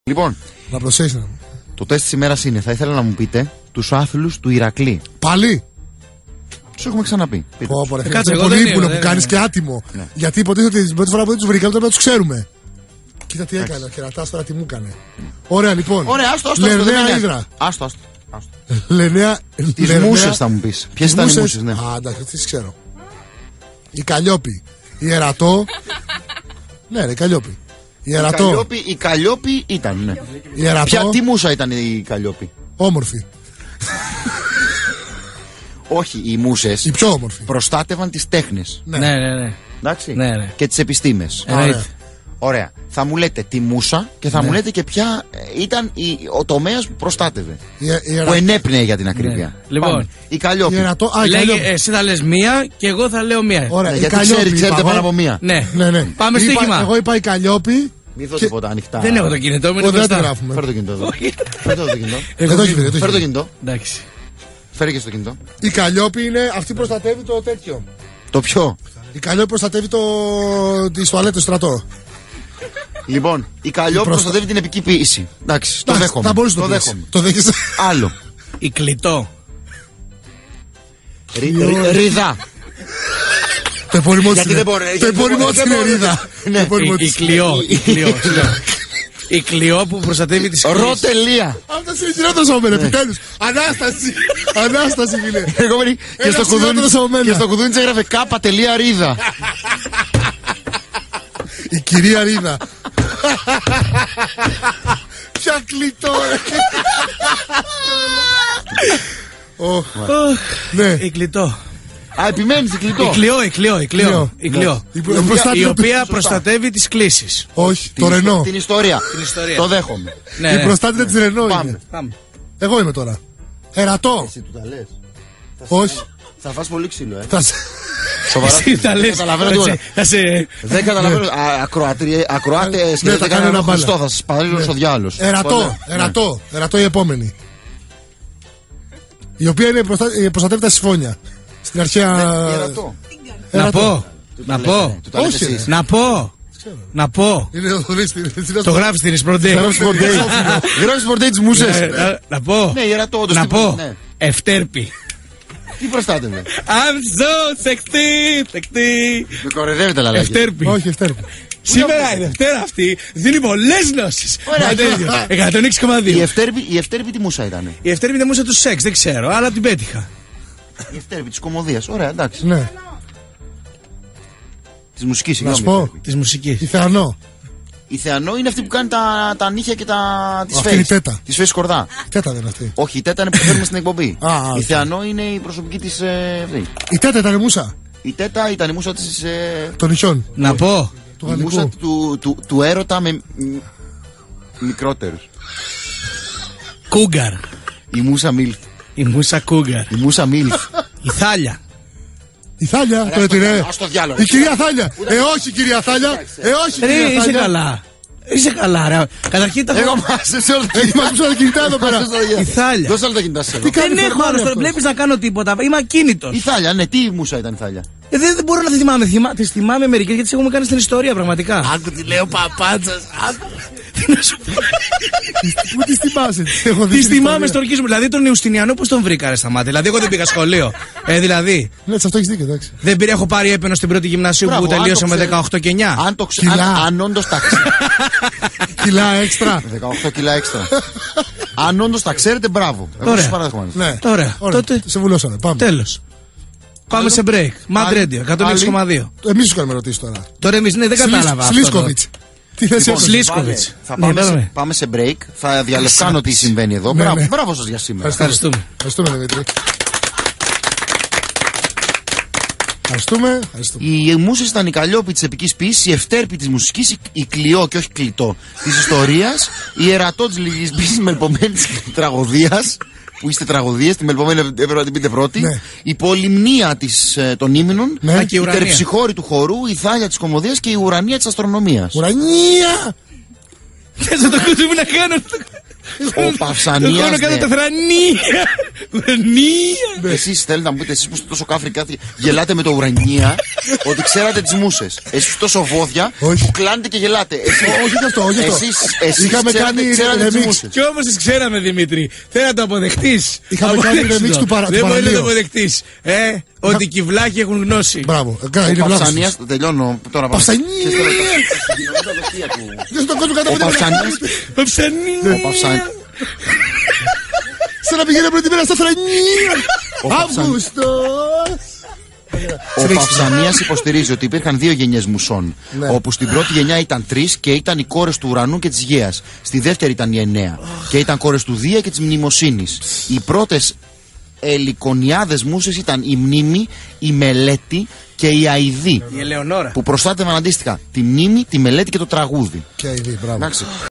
Λοιπόν, να προσέχεις. το τεστ της ημέρας είναι, θα ήθελα να μου πείτε τους άθλους του Ηρακλή. Πάλι! Τους έχουμε ξαναπεί. Κάτσε, πολύ ύπουλο που κάνεις και άτιμο. Ναι. Γιατί υποτίθεται ότι την πρώτη φορά που δεν τους βρήκαμε πρέπει να τους ξέρουμε. Κοίτα τι έκανε, ο Κερατάς τώρα τι μου έκανε. Ωραία λοιπόν. Ωραία, άστο. Λερναία Ύδρα. Άστο. Λερναία. Τις μούσες θα μου πεις. Ποιες ήταν οι μούσες, ναι. Α, εντάξει, τις ξέρω. Η Καλλιόπη. Η Ερατό. Ναι, η Καλλιόπη. Η Καλλιόπη ήταν, ναι. Η Ερατό. Ποια τι μούσα ήταν η Καλλιόπη? Όμορφη. Όχι, οι μούσες. Η πιο όμορφη. Προστάτευαν τις τέχνες. Ναι. Εντάξει. Ναι. Και τις επιστήμες. Ωραία. Θα μου λέτε τη μούσα και θα μου λέτε και ποια ήταν ο τομέας που προστάτευε. Που ενέπνεε για την ακρίβεια. Λοιπόν, η Καλλιόπη. Εσύ θα λες μία και εγώ θα λέω μία. Ωραία, γιατί ξέρετε πάνω από μία. Ναι. Πάμε στοίχημα. Εγώ είπα η Καλλιόπη. Μην δω τίποτα ανοιχτά. Δεν έχω το κινητό μου. Δεν το γράφουμε. Φέρ το κινητό εδώ. Φέρ το κινητό. Εντάξει. Φέρε και στο κινητό. Η Καλλιόπη είναι αυτή που προστατεύει το τέτοιο. Το ποιο? Η Καλλιόπη προστατεύει τις τουαλέτες στρατό. Λοιπόν, η Καλλιόπη προστατεύει την επική ποίηση. Εντάξει, το δέχομαι. Θα μπορείς το δέχομαι. Το δέχεσαι. Άλλο. Η Κλητό. Ρίδα. Το επώνυμό της είναι Ρίδα. Η Κλειό. Η Κλειό που προστατεύει τις κλήσεις. Ρωτελεία. Αυτός είναι χειρότερος από μένα, επιτέλους. Ανάσταση φίλε. Και στο κουδούνι της έγραφε Ρίδα. Η κυρία Ρίδα. Ποια Κλητό. Ναι. Η Κλητό. Α, επιμένεις η Κλητό. Η Κλειό. Η οποία προστατεύει τις κλήσεις. Όχι, το Ρενό. Την ιστορία. Το δέχομαι. Η προστάτητα της Ρενό είναι. Εγώ είμαι τώρα. Ερατό. Εσύ του τα λες. Όχι. Θα φας πολύ ξύλο, Σοβαρά. Εσύ τα λες. Δεν καταλαβαίνω. Ακροάτες και δεν κάνω ένα Χριστό. Θα σας παραλύσω στο διάλογο. Ερατό η επόμενη. Η οποία προστατεύει τα συμφώνια. Στην αρχαία. Να πω. Το γράφεις στην Ισπροντέη. Γράφεις Ισπροντέη τις μούσες. Να πω. Ναι, Ερατό. Να πω. Ευτέρπη. Τι προστάτευε? I'm so sexy. Με κοροϊδεύετε λαλάκι. Ευτέρπη. Όχι, Ευτέρπη. Σήμερα η Δευτέρα αυτή δίνει πολλές γνώσεις. 106,2. Η Ευτέρπη τι μούσα ήταν? Η Ευτέρπη ήταν μούσα του σεξ, δεν ξέρω, αλλά την πέτυχα. Η Ευτέρπη της κομμωδίας, ωραία, εντάξει. Ναι. Της μουσικής, συγγνώμη. Να σου πω. Της μουσικής. Η Θεανό. Η Θεανό είναι αυτή που κάνει τα νύχια και τις αυτή η Τέτα. Τις φέσεις κορδά. Τέτα δεν είναι αυτή. Όχι, η Τέτα είναι που φέρνουμε στην εκπομπή. Η Θεανό είναι η προσωπική της. Η Τέτα ήταν η μούσα. Η Τέτα ήταν η μούσα της. Των νησιών. Να πω. Η μούσα του έρωτα με μικρότερους. Κούγκαρ. Η μούσα Μίλφ. Η μούσα Κούγκαρ. Η μούσα Μίλφ. Η Θάλια. Η Θάλια, το εταιρεία. Η κυρία Θάλια. Όχι, κυρία Θάλια. Όχι, κυρία Θάλια. Είσαι καλά. Είσαι καλά, ρε. Καταρχήν τα έχω μάσει σε όλα τα κινητά εδώ πέρα. Η Θάλια. Δώσε όλα τα κινητά σε. Δεν έχω άλλο τώρα. Βλέπει να κάνω τίποτα. Είμαι ακίνητος. Η Θάλια, ναι, τι μούσα ήταν η Θάλια? Δεν μπορώ να τη θυμάμαι. Τις θυμάμαι μερικές γιατί τις έχουμε κάνει στην ιστορία πραγματικά. Άκου τι λέω παπάτσας. Τι να σου πω. Πού τις θυμάσαι? Τις θυμάμαι στο ορκίσμο. Δηλαδή τον Ιουστινιανό πώς τον βρήκα ρε στα μάτια? Δηλαδή εγώ δεν πήγα σχολείο. Δηλαδή. Ναι, σε αυτό έχεις δίκιο, εντάξει. Δεν πήρε, έχω πάρει έπαινο στην πρώτη γυμνασίου που τελείωσα με 18 και 9. Αν όντως τα ξέρετε. Κιλά έξτρα. 18 κιλά έξτρα. Αν όντως τα ξέρετε, μπράβο. Τώρα. Τότε σε βουλώσανε. Πάμε. Τέλος. Πάμε σε break. Mad Radio 106,2. Εμείς σου κάνουμε ερωτήσεις τώρα. Τώρα εμείς, ναι, δεν κατάλαβα. Σλίσκοβιτς. Τι θες λοιπόν, Σλίσκοβιτς. Πάμε σε break. Θα διαλευκάνω τι συμβαίνει εδώ. Μπράβο σας για σήμερα. Ευχαριστούμε. Ευχαριστούμε, Δημήτρη. Ευχαριστούμε. Οι μούσες ήταν η Καλλιόπη της επικής ποίησης, η Ευτέρπη της μουσικής, η Κλειό και όχι Κλητό της ιστορίας, η Ερατό της λυγισμπής μελπομένης τραγωδίας. Που είστε τραγωδίες, την μελπομένη έπρεπε να την πείτε πρώτη. Ναι. Η πολυμνία των ύμνων, ναι. Η τερψυχώρη του χορού, η Θάλια της κομμωδίας και η ουρανία της αστρονομίας. Ουρανία! Θες να το κουτούμε να κάνω. Ο Παυσανίας. Το κάνω τα θρανία. Ουρανία. Εσείς θέλετε να μου πείτε, εσείς που είστε τόσο κάφροι κάτι, γελάτε με το ουρανία, ότι ξέρατε τις μούσες. Εσείς τόσο βόδια που κλάνετε και γελάτε. Όχι γι' αυτό, όχι γι' αυτό. Εσείς ξέρατε τις μούσες. Κι όμως τις ξέραμε, Δημήτρη. Θέλω να το αποδεχτείς. Είχαμε κάνει remix του παραλίου. Δεν μπορεί να το αποδεχτείς. Ότι οι κυβλάκοι έχουν γνώση. Μπράβο. Ο Παυσανίας, τελειώνω τώρα. Παυσανία! Δεν στον κόσμο Ο Παυσανίας. Παυσανία. Σαν να πηγαίνει πρώτη μέρα στα Φρανία. Αύγουστος. Ο Παυσανίας υποστηρίζει ότι υπήρχαν 2 γενιές μουσών. Όπου στην πρώτη γενιά ήταν 3 και ήταν οι κόρες του ουρανού και της γέας. Στη δεύτερη ήταν οι 9 και ήταν κόρες του Δία και της μνημοσύνης. Οι πρώτες ελικονιάδες μούσες ήταν η μνήμη, η μελέτη και η αηδή. Η Ελεονόρα. Που προστάτευαν αντίστοιχα τη μνήμη, τη μελέτη και το τραγούδι. Και αηδή, μπράβο.